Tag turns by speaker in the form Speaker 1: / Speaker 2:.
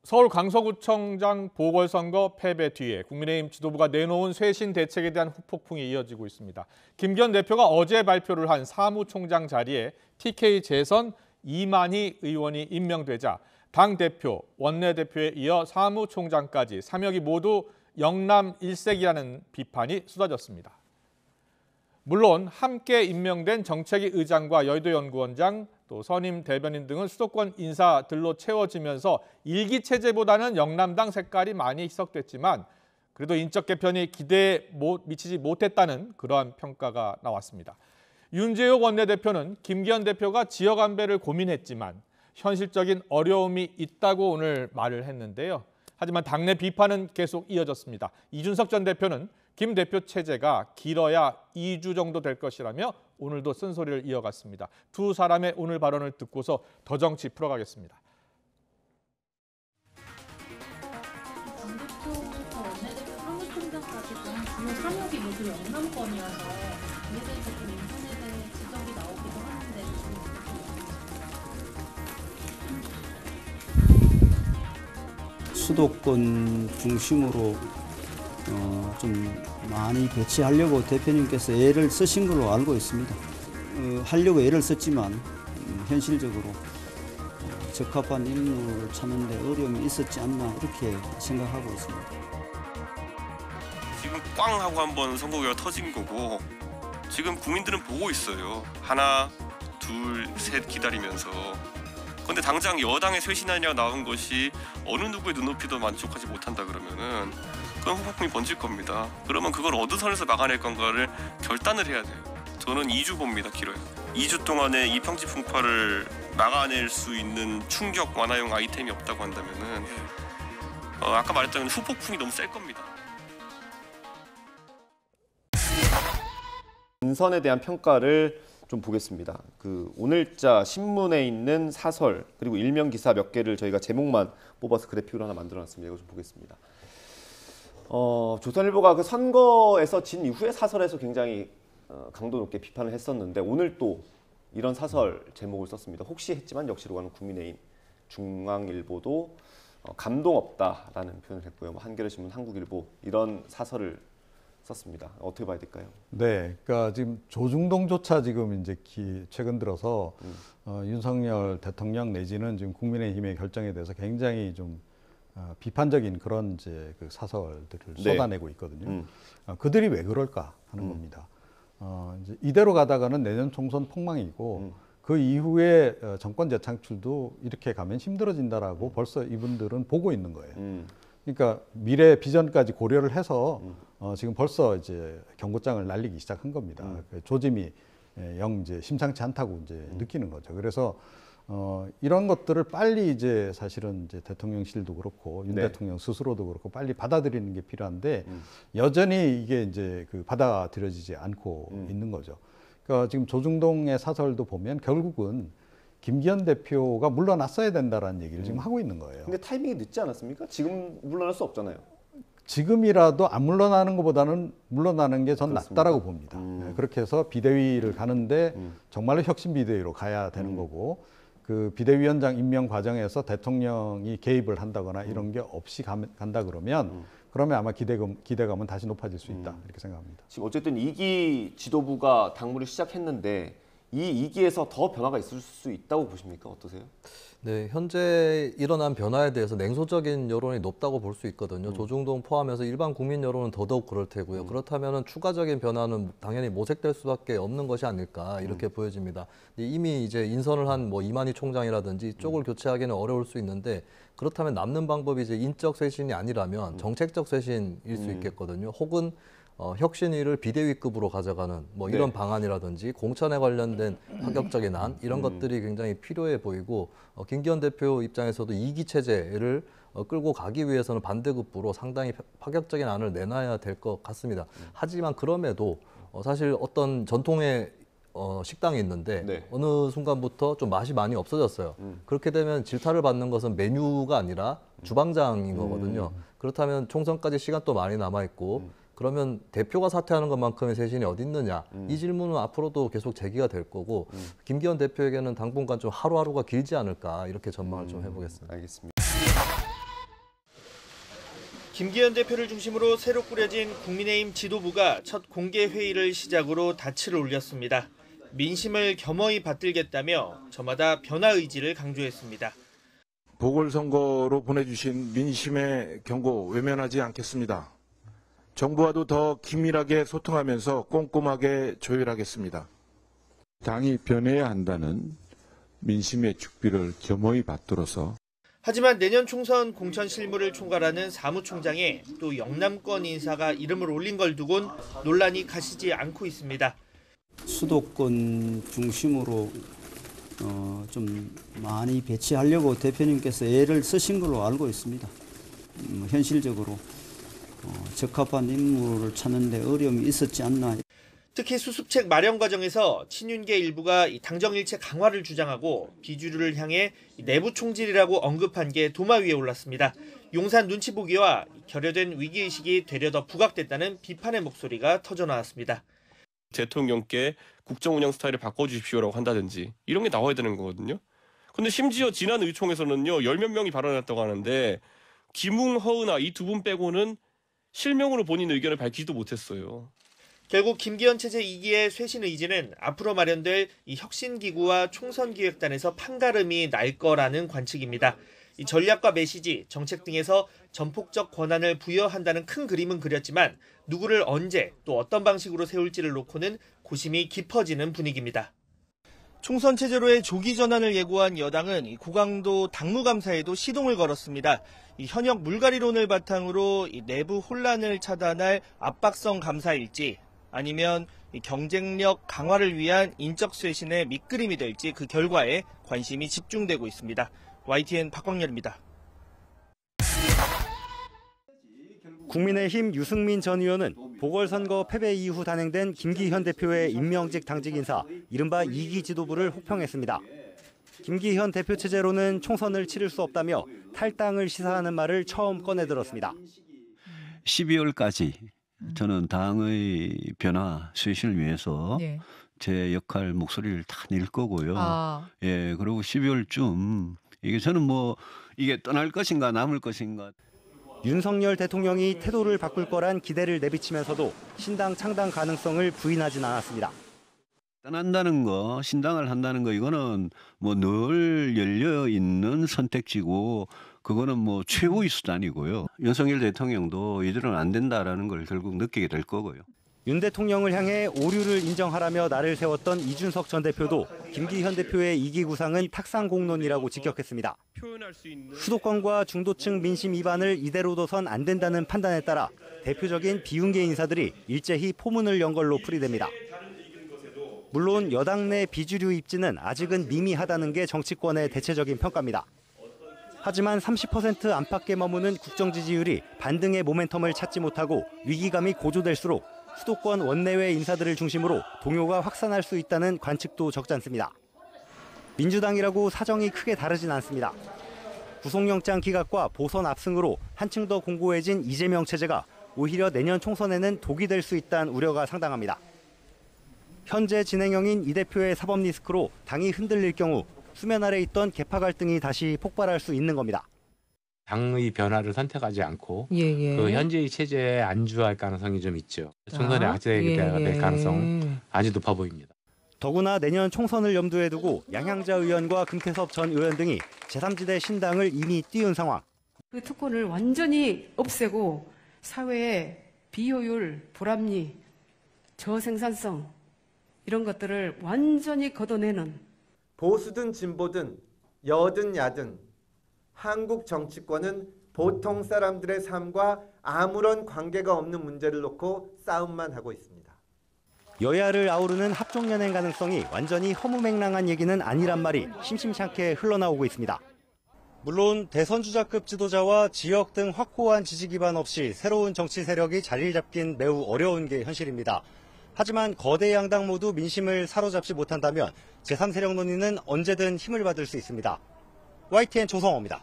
Speaker 1: 서울 강서구청장 보궐선거 패배 뒤에 국민의힘 지도부가 내놓은 쇄신 대책에 대한 후폭풍이 이어지고 있습니다. 김기현 대표가 어제 발표를 한 사무총장 자리에 TK 재선 이만희 의원이 임명되자 당대표, 원내대표에 이어 사무총장까지 3역이 모두 영남 일색이라는 비판이 쏟아졌습니다. 물론 함께 임명된 정책위 의장과 여의도 연구원장, 또 선임 대변인 등은 수도권 인사들로 채워지면서 일기 체제보다는 영남당 색깔이 많이 희석됐지만 그래도 인적 개편이 기대에 미치지 못했다는 그러한 평가가 나왔습니다. 윤재욱 원내대표는 김기현 대표가 지역 안배를 고민했지만 현실적인 어려움이 있다고 오늘 말을 했는데요. 하지만 당내 비판은 계속 이어졌습니다. 이준석 전 대표는 김 대표 체제가 길어야 2주 정도 될 것이라며 오늘도 쓴소리를 이어갔습니다. 두 사람의 오늘 발언을 듣고서 더 정치 풀어가겠습니다.
Speaker 2: 당대표부터 원내대표, 사무총장까지도 주요 3역이 모두 영남권이어서 이에 대해서 좀 인터넷에 지적이 나오기도 하는데
Speaker 3: 수도권 중심으로 좀 많이 배치하려고 대표님께서 애를 쓰신 걸로 알고 있습니다. 하려고 애를 썼지만 현실적으로 적합한 인물을 찾는 데 어려움이 있었지 않나 이렇게 생각하고 있습니다.
Speaker 4: 지금 꽝 하고 한번 선거가 터진 거고 지금 국민들은 보고 있어요. 하나, 둘, 셋 기다리면서. 그런데 당장 여당의 쇄신안이라 나온 것이 어느 누구의 눈높이도 만족하지 못한다 그러면은 그건 후폭풍이 번질 겁니다. 그러면 그걸 어느 선에서 막아낼 건가를 결단을 해야 돼요. 저는 2주 봅니다. 길어요. 2주 동안에 이 평지 풍파를 막아낼 수 있는 충격 완화용 아이템이 없다고 한다면은 아까 말했던 후폭풍이 너무 셀 겁니다.
Speaker 5: 인선에 대한 평가를 좀 보겠습니다. 그 오늘자 신문에 있는 사설 그리고 일면 기사 몇 개를 저희가 제목만 뽑아서 그래픽으로 하나 만들어놨습니다. 이거 좀 보겠습니다. 조선일보가 그 선거에서 진 이후에 사설에서 굉장히 강도 높게 비판을 했었는데 오늘 또 이런 사설 제목을 썼습니다. 혹시 했지만 역시로 가는 국민의힘. 중앙일보도 감동 없다라는 표현을 했고요. 한겨레신문, 한국일보 이런 사설을 썼습니다. 어떻게 봐야 될까요?
Speaker 6: 네, 그러니까 지금 조중동조차 지금 이제 최근 들어서 윤석열 대통령 내지는 지금 국민의힘의 결정에 대해서 굉장히 좀 비판적인 그런 이제 그 사설들을
Speaker 5: 네.
Speaker 6: 쏟아내고 있거든요. 그들이 왜 그럴까 하는 겁니다. 이제 이대로 가다가는 내년 총선 폭망이고 그 이후에 정권 재창출도 이렇게 가면 힘들어진다라고 벌써 이분들은 보고 있는 거예요. 그러니까 미래 비전까지 고려를 해서 지금 벌써 이제 경고장을 날리기 시작한 겁니다. 조짐이 영 이제 심상치 않다고 이제 느끼는 거죠. 그래서 이런 것들을 빨리 이제 사실은 이제 대통령실도 그렇고 윤
Speaker 5: 네.
Speaker 6: 대통령 스스로도 그렇고 빨리 받아들이는 게 필요한데 여전히 이게 이제 그 받아들여지지 않고 있는 거죠. 그러니까 지금 조중동의 사설도 보면 결국은 김기현 대표가 물러났어야 된다라는 얘기를 지금 하고 있는 거예요.
Speaker 5: 근데 타이밍이 늦지 않았습니까? 지금 물러날 수 없잖아요.
Speaker 6: 지금이라도 안 물러나는 것보다는 물러나는 게 전
Speaker 5: 그렇습니까?
Speaker 6: 낫다라고 봅니다. 그렇게 해서 비대위를 가는데 정말로 혁신 비대위로 가야 되는 거고 그 비대위원장 임명 과정에서 대통령이 개입을 한다거나 이런 게 없이 간다 그러면 그러면 아마 기대감은 다시 높아질 수 있다 이렇게 생각합니다.
Speaker 5: 지금 어쨌든 2기 지도부가 당무를 시작했는데 이 2기에서 더 변화가 있을 수 있다고 보십니까? 어떠세요?
Speaker 7: 네, 현재 일어난 변화에 대해서 냉소적인 여론이 높다고 볼 수 있거든요. 조중동 포함해서 일반 국민 여론은 더더욱 그럴 테고요. 그렇다면 추가적인 변화는 당연히 모색될 수밖에 없는 것이 아닐까 이렇게 보여집니다. 이미 이제 인선을 한 뭐 이만희 총장이라든지 쪽을 교체하기는 어려울 수 있는데 그렇다면 남는 방법이 이제 인적 쇄신이 아니라면 정책적 쇄신일 수 있겠거든요. 혹은 혁신위를 비대위급으로 가져가는 뭐 이런
Speaker 5: 네.
Speaker 7: 방안이라든지 공천에 관련된 파격적인 안 이런 것들이 굉장히 필요해 보이고 김기현 대표 입장에서도 2기 체제를 끌고 가기 위해서는 반대급부로 상당히 파격적인 안을 내놔야 될 것 같습니다. 하지만 그럼에도 사실 어떤 전통의 식당이 있는데
Speaker 5: 네.
Speaker 7: 어느 순간부터 좀 맛이 많이 없어졌어요. 그렇게 되면 질타를 받는 것은 메뉴가 아니라 주방장인 거거든요. 그렇다면 총선까지 시간 또 많이 남아있고 그러면 대표가 사퇴하는 것만큼의 쇄신이 어디 있느냐 이 질문은 앞으로도 계속 제기가 될 거고 김기현 대표에게는 당분간 좀 하루하루가 길지 않을까 이렇게 전망을 좀 해보겠습니다.
Speaker 5: 알겠습니다.
Speaker 8: 김기현 대표를 중심으로 새로 꾸려진 국민의힘 지도부가 첫 공개 회의를 시작으로 닻을 올렸습니다. 민심을 겸허히 받들겠다며 저마다 변화 의지를 강조했습니다.
Speaker 9: 보궐선거로 보내주신 민심의 경고 외면하지 않겠습니다. 정부와도 더 긴밀하게 소통하면서 꼼꼼하게 조율하겠습니다.
Speaker 10: 당이 변해야 한다는 민심의 축비를 겸허히 받들어서
Speaker 8: 하지만 내년 총선 공천 실무를 총괄하는 사무총장에 또 영남권 인사가 이름을 올린 걸 두곤 논란이 가시지 않고 있습니다.
Speaker 3: 수도권 중심으로 좀 많이 배치하려고 대표님께서 애를 쓰신 걸로 알고 있습니다. 현실적으로 적합한 인물을 찾는데 어려움이 있었지 않나.
Speaker 8: 특히 수습책 마련 과정에서 친윤계 일부가 당정일체 강화를 주장하고 비주류를 향해 내부 총질이라고 언급한 게 도마 위에 올랐습니다. 용산 눈치 보기와 결여된 위기의식이 되려 더 부각됐다는 비판의 목소리가 터져나왔습니다.
Speaker 4: 대통령께 국정 운영 스타일을 바꿔주십시오라고 한다든지 이런 게 나와야 되는 거거든요. 근데 심지어 지난 의총에서는요 10몇 명이 발언했다고 하는데 김웅, 허은하 이 두 분 빼고는 실명으로 본인 의견을 밝히지도 못했어요.
Speaker 8: 결국 김기현 체제 2기의 쇄신 의지는 앞으로 마련될 이 혁신기구와 총선기획단에서 판가름이 날 거라는 관측입니다. 이 전략과 메시지, 정책 등에서 전폭적 권한을 부여한다는 큰 그림은 그렸지만 누구를 언제 또 어떤 방식으로 세울지를 놓고는 고심이 깊어지는 분위기입니다. 총선 체제로의 조기 전환을 예고한 여당은 이 고강도 당무감사에도 시동을 걸었습니다. 이 현역 물갈이론을 바탕으로 이 내부 혼란을 차단할 압박성 감사일지 아니면 이 경쟁력 강화를 위한 인적 쇄신의 밑그림이 될지 그 결과에 관심이 집중되고 있습니다. YTN 박광렬입니다.
Speaker 11: 국민의힘 유승민 전 의원은 보궐선거 패배 이후 단행된 김기현 대표의 임명직 당직 인사, 이른바 2기 지도부를 혹평했습니다. 김기현 대표 체제로는 총선을 치를 수 없다며 탈당을 시사하는 말을 처음 꺼내들었습니다.
Speaker 12: 12월까지 저는 당의 변화, 쇄신을 위해서 제 역할, 목소리를 다 낼 거고요. 예, 그리고 12월쯤 이게 저는 이게 떠날 것인가 남을 것인가.
Speaker 11: 윤석열 대통령이 태도를 바꿀 거란 기대를 내비치면서도 신당 창당 가능성을 부인하진 않았습니다.
Speaker 12: 떠난다는 거, 신당을 한다는 거 이거는 늘 열려 있는 선택지고 그거는 최후의 수단이고요. 윤석열 대통령도 이대로는 안 된다라는 걸 결국 느끼게 될 거고요.
Speaker 11: 윤 대통령을 향해 오류를 인정하라며 나를 세웠던 이준석 전 대표도 김기현 대표의 2기 구상은 탁상공론이라고 직격했습니다. 수도권과 중도층 민심 위반을 이대로 둬선 안 된다는 판단에 따라 대표적인 비윤계 인사들이 일제히 포문을 연 걸로 풀이됩니다. 물론 여당 내 비주류 입지는 아직은 미미하다는 게 정치권의 대체적인 평가입니다. 하지만 30% 안팎에 머무는 국정 지지율이 반등의 모멘텀을 찾지 못하고 위기감이 고조될수록 수도권 원내외 인사들을 중심으로 동요가 확산할 수 있다는 관측도 적지 않습니다. 민주당이라고 사정이 크게 다르진 않습니다. 구속영장 기각과 보선 압승으로 한층 더 공고해진 이재명 체제가 오히려 내년 총선에는 독이 될 수 있다는 우려가 상당합니다. 현재 진행형인 이 대표의 사법 리스크로 당이 흔들릴 경우 수면 아래 있던 계파 갈등이 다시 폭발할 수 있는 겁니다.
Speaker 13: 당의 변화를 선택하지 않고 그 현재의 체제에 안주할 가능성이 좀 있죠. 총선에 악재가 될 가능성 아주 높아 보입니다.
Speaker 11: 더구나 내년 총선을 염두에 두고 양향자 의원과 금태섭 전 의원 등이 제3지대 신당을 이미 띄운 상황.
Speaker 14: 그 특권을 완전히 없애고 사회의 비효율, 불합리, 저생산성 이런 것들을 완전히 걷어내는
Speaker 15: 보수든 진보든 여든 야든 한국 정치권은 보통 사람들의 삶과 아무런 관계가 없는 문제를 놓고 싸움만 하고 있습니다.
Speaker 11: 여야를 아우르는 합종연행 가능성이 완전히 허무맹랑한 얘기는 아니란 말이 심심찮게 흘러나오고 있습니다. 물론 대선 주자급 지도자와 지역 등 확고한 지지 기반 없이 새로운 정치 세력이 자리를 잡긴 매우 어려운 게 현실입니다. 하지만 거대 양당 모두 민심을 사로잡지 못한다면 제3세력 논의는 언제든 힘을 받을 수 있습니다. YTN 조성호입니다.